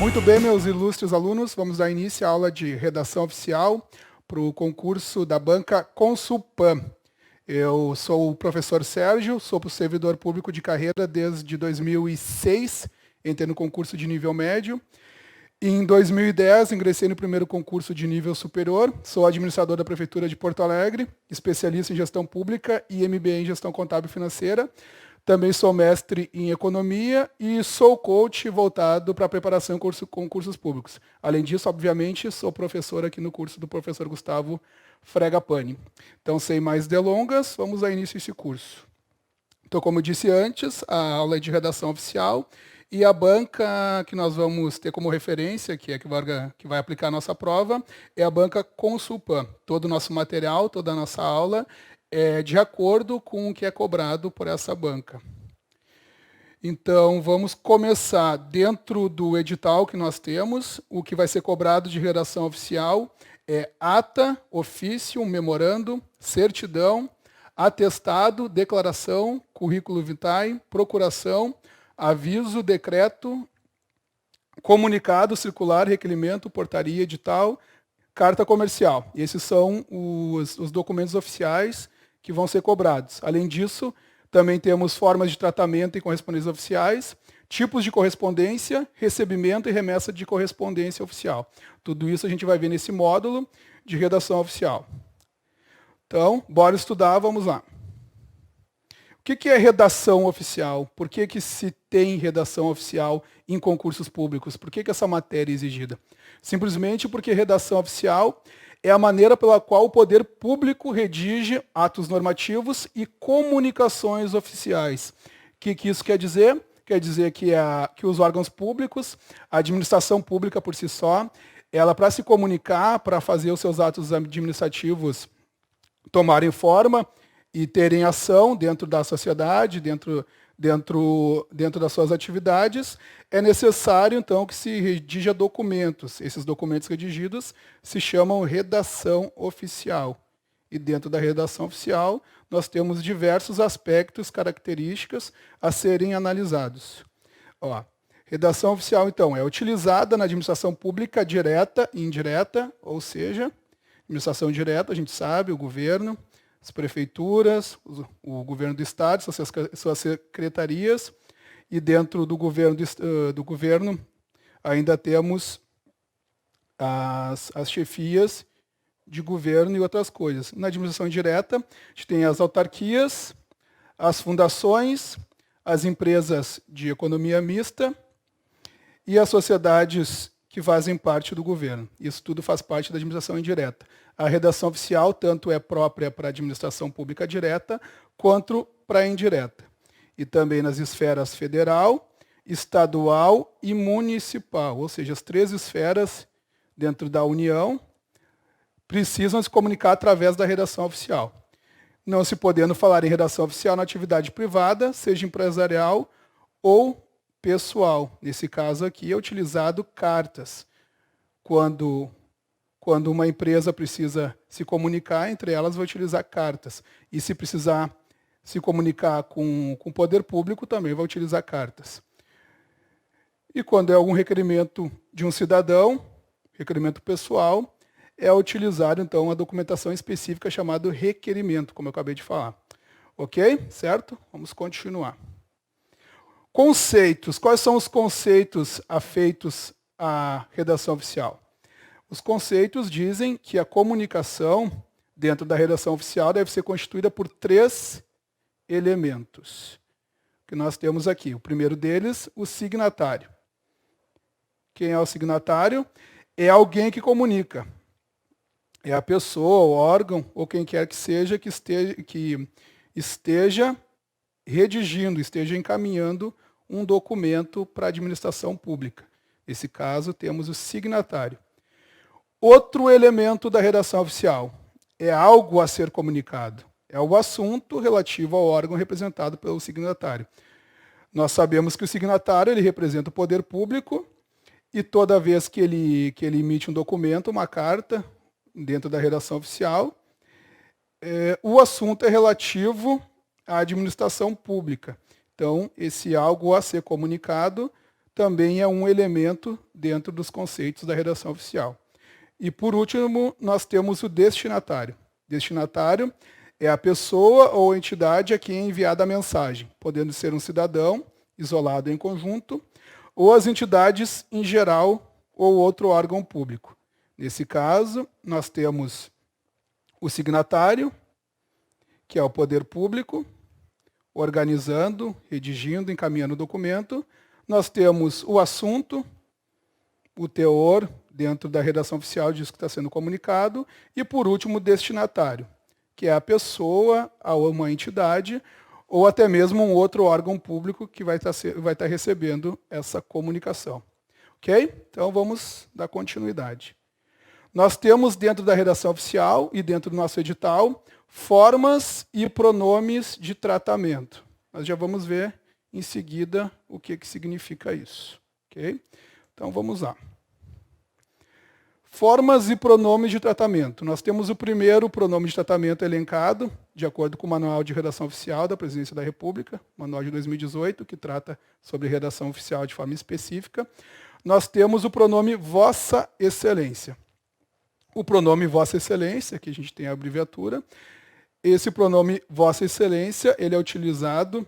Muito bem, meus ilustres alunos, vamos dar início à aula de redação oficial para o concurso da banca Consulpan. Eu sou o professor Sérgio, sou servidor público de carreira desde 2006, entrei no concurso de nível médio. Em 2010, ingressei no primeiro concurso de nível superior, sou administrador da Prefeitura de Porto Alegre, especialista em gestão pública e MBA em gestão contábil e financeira. Também sou mestre em economia e sou coach voltado para a preparação em concursos públicos. Além disso, obviamente, sou professor aqui no curso do professor Gustavo Fregapani. Então, sem mais delongas, vamos dar início a esse curso. Então, como eu disse antes, a aula é de redação oficial e a banca que nós vamos ter como referência, que vai aplicar a nossa prova, é a banca Consulpan. Todo o nosso material, toda a nossa aula é de acordo com o que é cobrado por essa banca. Então, vamos começar dentro do edital que nós temos. O que vai ser cobrado de redação oficial é ata, ofício, memorando, certidão, atestado, declaração, currículo vitae, procuração, aviso, decreto, comunicado, circular, requerimento, portaria, edital, carta comercial. Esses são os documentos oficiais que vão ser cobrados. Além disso, também temos formas de tratamento e correspondências oficiais, tipos de correspondência, recebimento e remessa de correspondência oficial. Tudo isso a gente vai ver nesse módulo de redação oficial. Então, bora estudar, vamos lá. O que é redação oficial? Por que se tem redação oficial em concursos públicos? Por que essa matéria é exigida? Simplesmente porque redação oficial é a maneira pela qual o poder público redige atos normativos e comunicações oficiais. O que isso quer dizer? Quer dizer que os órgãos públicos, a administração pública por si só, ela para se comunicar, para fazer os seus atos administrativos tomarem forma e terem ação dentro da sociedade, dentro das suas atividades, é necessário, então, que se redija documentos. Esses documentos redigidos se chamam redação oficial. E dentro da redação oficial, nós temos diversos aspectos, características a serem analisados. Redação oficial, então, é utilizada na administração pública direta e indireta, ou seja, administração direta, a gente sabe, o governo, as prefeituras, o governo do estado, suas secretarias, e dentro do governo ainda temos as chefias de governo e outras coisas. Na administração indireta, a gente tem as autarquias, as fundações, as empresas de economia mista e as sociedades que fazem parte do governo. Isso tudo faz parte da administração indireta. A redação oficial tanto é própria para a administração pública direta, quanto para a indireta. E também nas esferas federal, estadual e municipal, ou seja, as três esferas dentro da União precisam se comunicar através da redação oficial. Não se podendo falar em redação oficial na atividade privada, seja empresarial ou pessoal. Nesse caso aqui é utilizado cartas. Quando uma empresa precisa se comunicar, entre elas vai utilizar cartas. E se precisar se comunicar com o poder público, também vai utilizar cartas. E quando é algum requerimento de um cidadão, requerimento pessoal, é utilizado, então, a documentação específica chamada requerimento, como eu acabei de falar. Ok? Certo? Vamos continuar. Conceitos. Quais são os conceitos afeitos à redação oficial? Os conceitos dizem que a comunicação dentro da redação oficial deve ser constituída por 3 elementos que nós temos aqui. O primeiro deles, o signatário. Quem é o signatário? É alguém que comunica. É a pessoa, o órgão, ou quem quer que seja, que esteja redigindo, esteja encaminhando um documento para a administração pública. Nesse caso, temos o signatário. Outro elemento da redação oficial é algo a ser comunicado. É o assunto relativo ao órgão representado pelo signatário. Nós sabemos que o signatário ele representa o poder público e toda vez que ele emite um documento, uma carta, dentro da redação oficial, o assunto é relativo à administração pública. Então, esse algo a ser comunicado também é um elemento dentro dos conceitos da redação oficial. E, por último, nós temos o destinatário. Destinatário é a pessoa ou entidade a quem é enviada a mensagem, podendo ser um cidadão, isolado em conjunto, ou as entidades em geral ou outro órgão público. Nesse caso, nós temos o signatário, que é o poder público, organizando, redigindo, encaminhando o documento. Nós temos o assunto, o teor, dentro da redação oficial disso que está sendo comunicado. E, por último, o destinatário, que é a pessoa, uma entidade, ou até mesmo um outro órgão público que vai estar recebendo essa comunicação. Ok? Então, vamos dar continuidade. Nós temos dentro da redação oficial e dentro do nosso edital formas e pronomes de tratamento. Nós já vamos ver em seguida o que significa isso. Ok? Então, vamos lá. Formas e pronomes de tratamento. Nós temos o primeiro pronome de tratamento elencado, de acordo com o Manual de Redação Oficial da Presidência da República, Manual de 2018, que trata sobre redação oficial de forma específica. Nós temos o pronome Vossa Excelência. O pronome Vossa Excelência, que a gente tem a abreviatura, esse pronome Vossa Excelência, ele é utilizado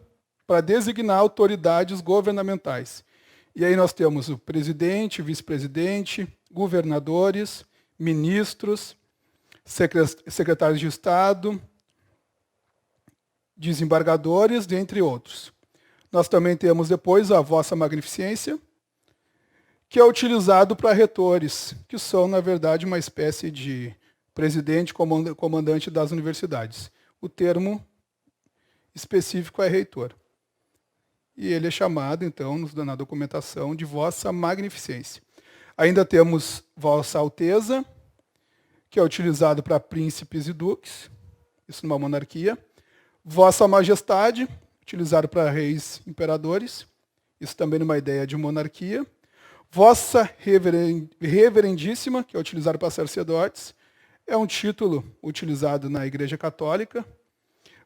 para designar autoridades governamentais. E aí nós temos o presidente, vice-presidente, governadores, ministros, secretários de Estado, desembargadores, dentre outros. Nós também temos depois a Vossa Magnificência, que é utilizado para retores, que são, na verdade, uma espécie de presidente, comandante das universidades. O termo específico é reitor. E ele é chamado, então, na documentação, de Vossa Magnificência. Ainda temos Vossa Alteza, que é utilizado para príncipes e duques, isso numa monarquia. Vossa Majestade, utilizado para reis e imperadores, isso também numa ideia de monarquia. Vossa Reverendíssima, que é utilizado para sacerdotes, é um título utilizado na Igreja Católica.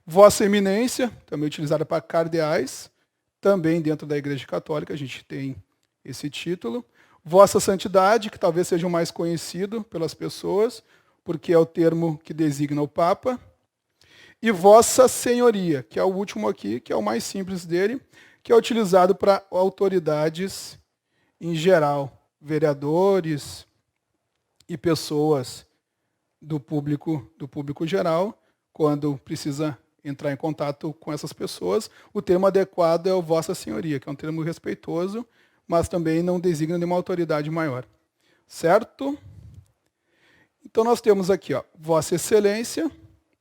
Vossa Eminência, também utilizado para cardeais, também dentro da Igreja Católica a gente tem esse título. Vossa Santidade, que talvez seja o mais conhecido pelas pessoas, porque é o termo que designa o Papa. E Vossa Senhoria, que é o último aqui, que é o mais simples dele, que é utilizado para autoridades em geral, vereadores e pessoas do público geral, quando precisa entrar em contato com essas pessoas, o termo adequado é o Vossa Senhoria, que é um termo respeitoso, mas também não designa nenhuma autoridade maior. Certo? Então nós temos aqui, ó, Vossa Excelência,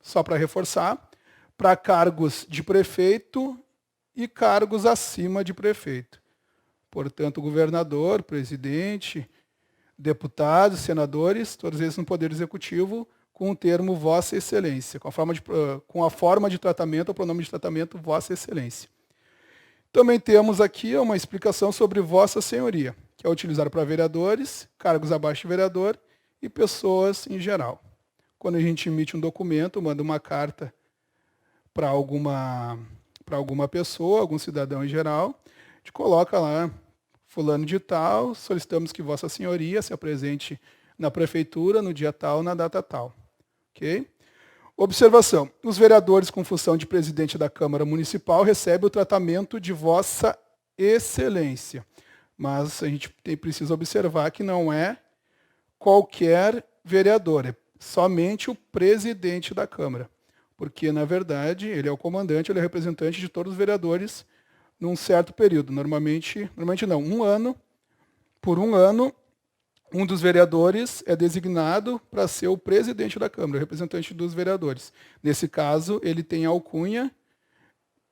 só para reforçar, para cargos de prefeito e cargos acima de prefeito. Portanto, governador, presidente, deputados, senadores, todos eles no Poder Executivo, com o termo Vossa Excelência, com a forma de tratamento, o pronome de tratamento Vossa Excelência. Também temos aqui uma explicação sobre Vossa Senhoria, que é utilizado para vereadores, cargos abaixo de vereador e pessoas em geral. Quando a gente emite um documento, manda uma carta para alguma pessoa, algum cidadão em geral, a gente coloca lá, fulano de tal, solicitamos que Vossa Senhoria se apresente na prefeitura no dia tal, na data tal. Ok? Observação. Os vereadores com função de presidente da Câmara Municipal recebem o tratamento de Vossa Excelência. Mas a gente precisa observar que não é qualquer vereador, é somente o presidente da Câmara. Porque, na verdade, ele é o comandante, ele é o representante de todos os vereadores num certo período. Normalmente não, por um ano, um dos vereadores é designado para ser o presidente da Câmara, o representante dos vereadores. Nesse caso, ele tem a alcunha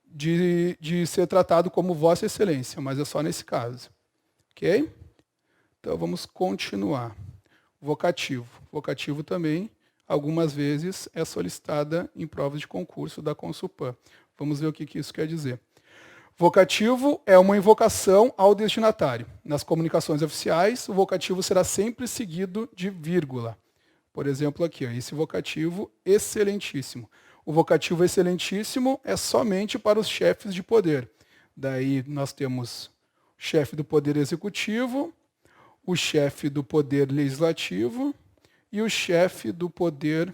de ser tratado como Vossa Excelência, mas é só nesse caso. Ok? Então, vamos continuar. Vocativo. Vocativo também, algumas vezes, é solicitada em provas de concurso da Consulpan. Vamos ver o que isso quer dizer. Vocativo é uma invocação ao destinatário. Nas comunicações oficiais, o vocativo será sempre seguido de vírgula. Por exemplo, aqui, ó, esse vocativo excelentíssimo. O vocativo excelentíssimo é somente para os chefes de poder. Daí nós temos chefe do Poder Executivo, o chefe do Poder Legislativo e o chefe do Poder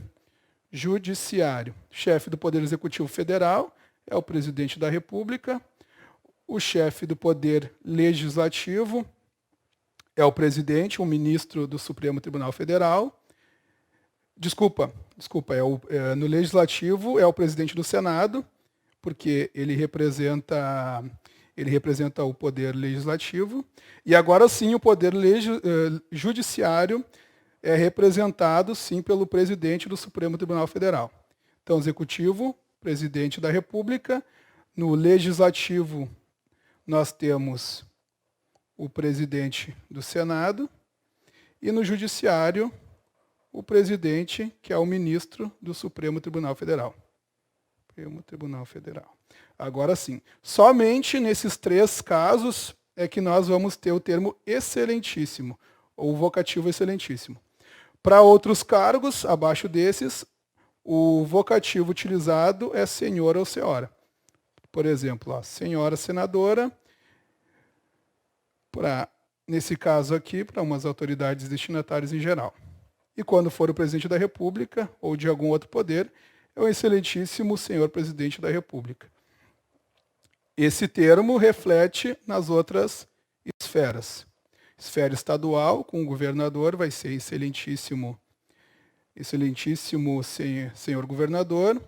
Judiciário. Chefe do Poder Executivo Federal é o presidente da República, o chefe do Poder Legislativo é o presidente, o ministro do Supremo Tribunal Federal. No Legislativo é o presidente do Senado, porque ele representa o Poder Legislativo. E agora sim, o Poder Judiciário é representado, sim, pelo presidente do Supremo Tribunal Federal. Então, Executivo, presidente da República. No Legislativo, nós temos o presidente do Senado. E no Judiciário, o presidente, que é o ministro do Supremo Tribunal Federal. Supremo Tribunal Federal. Agora sim, somente nesses 3 casos é que nós vamos ter o termo excelentíssimo, ou vocativo excelentíssimo. Para outros cargos, abaixo desses, o vocativo utilizado é senhor ou senhora. Por exemplo, senhora senadora, nesse caso aqui, para umas autoridades destinatárias em geral. E quando for o presidente da República ou de algum outro poder, é o excelentíssimo senhor presidente da República. Esse termo reflete nas outras esferas. Esfera estadual, com o governador, vai ser excelentíssimo senhor governador.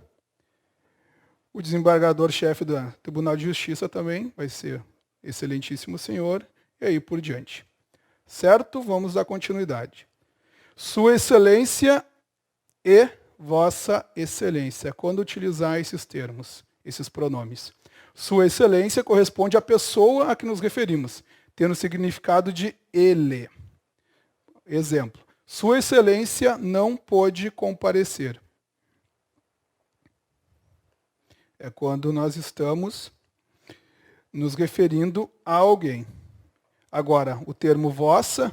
O desembargador-chefe do Tribunal de Justiça também vai ser excelentíssimo senhor, e aí por diante. Certo? Vamos dar continuidade. Sua Excelência e Vossa Excelência, quando utilizar esses termos, esses pronomes. Sua Excelência corresponde à pessoa a que nos referimos, tendo o significado de ele. Exemplo, Sua Excelência não pôde comparecer. É quando nós estamos nos referindo a alguém. Agora, o termo Vossa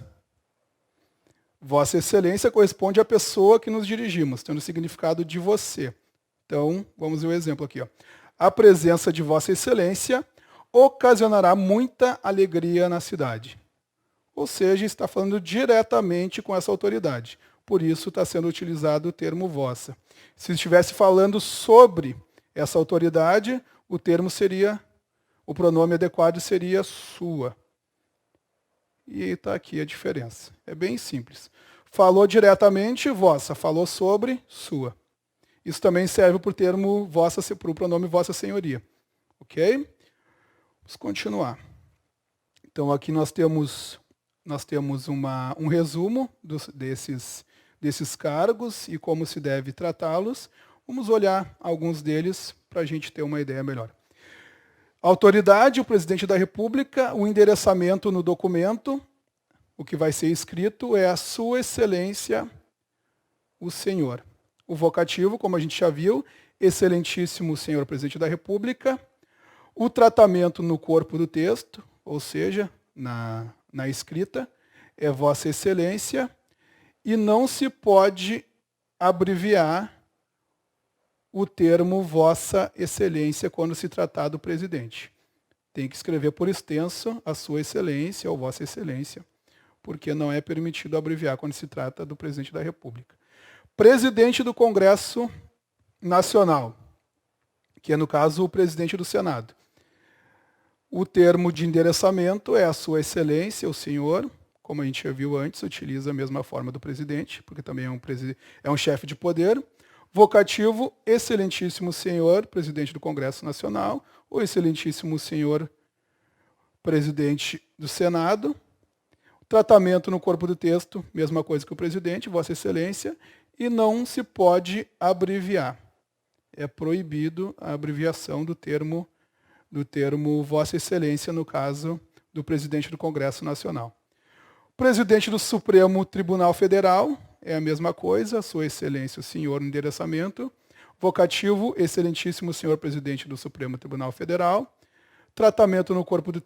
Excelência corresponde à pessoa a que nos dirigimos, tendo o significado de você. Então, vamos ver o exemplo aqui. A presença de Vossa Excelência ocasionará muita alegria na cidade. Ou seja, está falando diretamente com essa autoridade. Por isso está sendo utilizado o termo vossa. Se estivesse falando sobre essa autoridade, o pronome adequado seria sua. E está aqui a diferença. É bem simples. Falou diretamente, vossa. Falou sobre, sua. Isso também serve para o pronome vossa senhoria. Ok? Vamos continuar. Então, aqui nós temos um resumo desses cargos e como se deve tratá-los. Vamos olhar alguns deles para a gente ter uma ideia melhor. Autoridade, o presidente da República, o endereçamento no documento, o que vai ser escrito é a Sua Excelência, o Senhor. O vocativo, como a gente já viu, Excelentíssimo Senhor Presidente da República. O tratamento no corpo do texto, ou seja, na escrita, é Vossa Excelência, e não se pode abreviar o termo Vossa Excelência quando se tratar do presidente. Tem que escrever por extenso a Sua Excelência ou Vossa Excelência, porque não é permitido abreviar quando se trata do presidente da República. Presidente do Congresso Nacional, que é, no caso, o presidente do Senado. O termo de endereçamento é a Sua Excelência, o Senhor, como a gente já viu antes, utiliza a mesma forma do presidente, porque também é um chefe de poder. Vocativo, Excelentíssimo Senhor, Presidente do Congresso Nacional, ou Excelentíssimo Senhor, Presidente do Senado. Tratamento no corpo do texto, mesma coisa que o presidente, Vossa Excelência, e não se pode abreviar. É proibido a abreviação do termo Vossa Excelência, no caso do presidente do Congresso Nacional. Presidente do Supremo Tribunal Federal, é a mesma coisa, Sua Excelência, o Senhor, no endereçamento. Vocativo, Excelentíssimo Senhor Presidente do Supremo Tribunal Federal. Tratamento no corpo do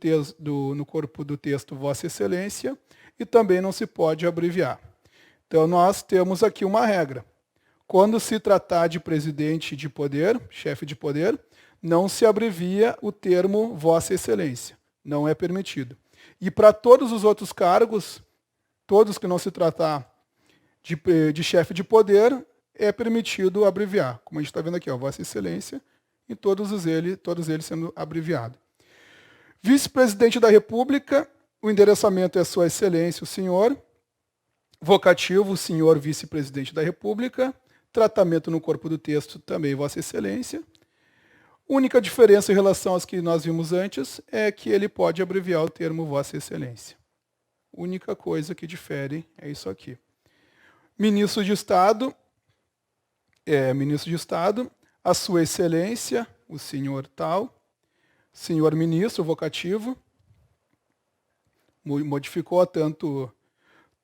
texto, Vossa Excelência, e também não se pode abreviar. Então, nós temos aqui uma regra. Quando se tratar de presidente de poder, chefe de poder, não se abrevia o termo Vossa Excelência. Não é permitido. E para todos os outros cargos, todos que não se tratar de chefe de poder, é permitido abreviar. Como a gente está vendo aqui, ó, Vossa Excelência, e todos eles sendo abreviados. Vice-presidente da República, o endereçamento é Sua Excelência, o senhor. Vocativo, senhor vice-presidente da República. Tratamento no corpo do texto, também Vossa Excelência. Única diferença em relação às que nós vimos antes é que ele pode abreviar o termo Vossa Excelência. Única coisa que difere é isso aqui. Ministro de Estado, a Sua Excelência, o senhor tal. Senhor ministro, vocativo. Modificou tanto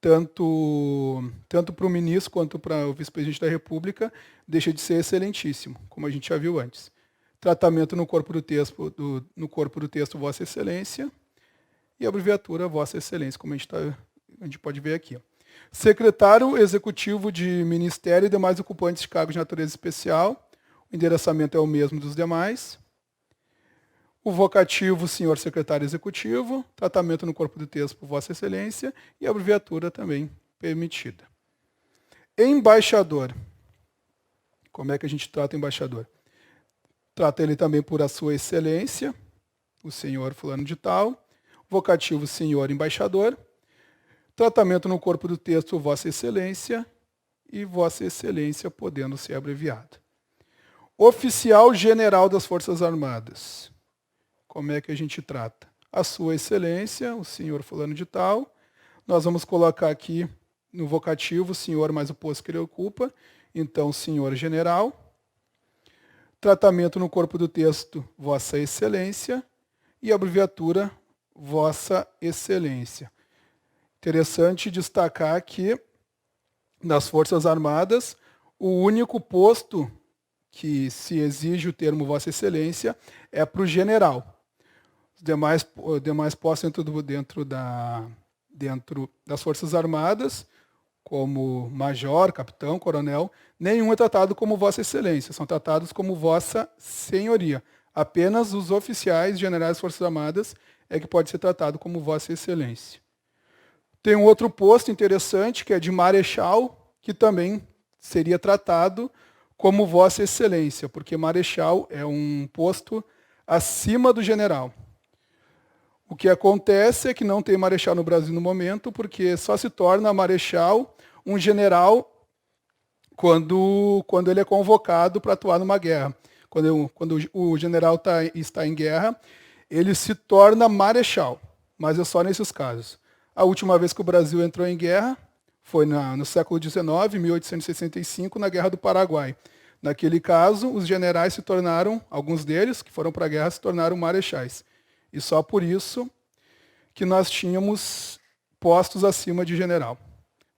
para o ministro quanto para o vice-presidente da República, deixa de ser excelentíssimo, como a gente já viu antes. Tratamento no corpo do texto Vossa Excelência e abreviatura Vossa Excelência, como a gente pode ver aqui. Secretário Executivo de Ministério e demais ocupantes de cargos de natureza especial. O endereçamento é o mesmo dos demais. O vocativo, senhor secretário executivo. Tratamento no corpo do texto por Vossa Excelência e abreviatura também permitida. Embaixador. Como é que a gente trata o embaixador? Trata ele também por a Sua Excelência, o senhor fulano de tal. Vocativo, senhor embaixador. Tratamento no corpo do texto, Vossa Excelência, e Vossa Excelência podendo ser abreviado. Oficial General das Forças Armadas. Como é que a gente trata? A Sua Excelência, o senhor fulano de tal. Nós vamos colocar aqui no vocativo, senhor mais o posto que ele ocupa. Então, senhor general. Tratamento no corpo do texto, Vossa Excelência. E abreviatura, Vossa Excelência. Interessante destacar que, nas Forças Armadas, o único posto que se exige o termo Vossa Excelência é para o general. Os demais postos dentro das Forças Armadas, como major, capitão, coronel, nenhum é tratado como Vossa Excelência, são tratados como Vossa Senhoria. Apenas os oficiais generais das Forças Armadas é que pode ser tratado como Vossa Excelência. Tem um outro posto interessante, que é de marechal, que também seria tratado como Vossa Excelência, porque marechal é um posto acima do general. O que acontece é que não tem marechal no Brasil no momento, porque só se torna marechal um general quando ele é convocado para atuar numa guerra. Quando o general está em guerra, ele se torna marechal, mas é só nesses casos. A última vez que o Brasil entrou em guerra foi no século XIX, 1865, na Guerra do Paraguai. Naquele caso, os generais se tornaram, alguns deles que foram para a guerra, se tornaram marechais. E só por isso que nós tínhamos postos acima de general.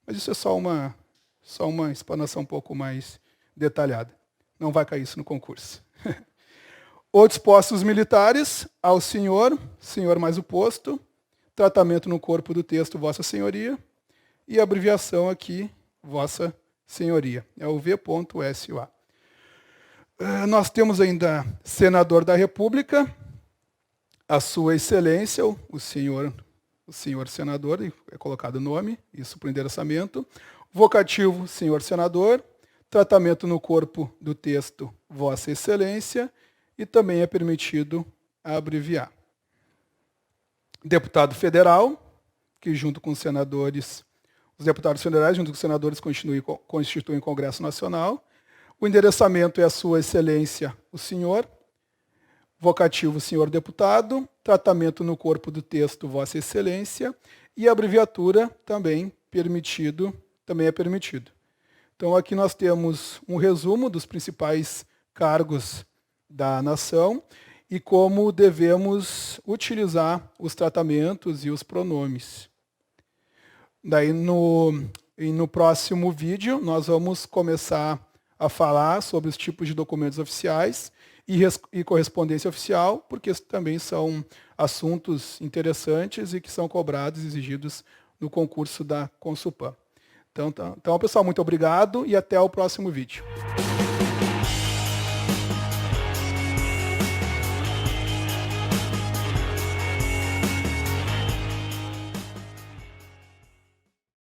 Mas isso é só uma explanação um pouco mais detalhada. Não vai cair isso no concurso. Outros postos militares, ao senhor mais o posto, tratamento no corpo do texto, Vossa Senhoria, e a abreviação aqui, Vossa Senhoria. É o V.SUA. Nós temos ainda senador da República, a Sua Excelência, o senhor senador, é colocado o nome, isso para o endereçamento. Vocativo, senhor senador. Tratamento no corpo do texto, Vossa Excelência. E também é permitido abreviar. Deputado federal, que junto com os senadores, os deputados federais, junto com os senadores, constituem o Congresso Nacional. O endereçamento é a Sua Excelência, o senhor. Vocativo, senhor deputado. Tratamento no corpo do texto, Vossa Excelência. E a abreviatura também é permitido. Então, aqui nós temos um resumo dos principais cargos da nação e como devemos utilizar os tratamentos e os pronomes. Daí, no próximo vídeo, nós vamos começar a falar sobre os tipos de documentos oficiais e correspondência oficial, porque também são assuntos interessantes e que são cobrados e exigidos no concurso da Consulpan. Então, pessoal, muito obrigado e até o próximo vídeo.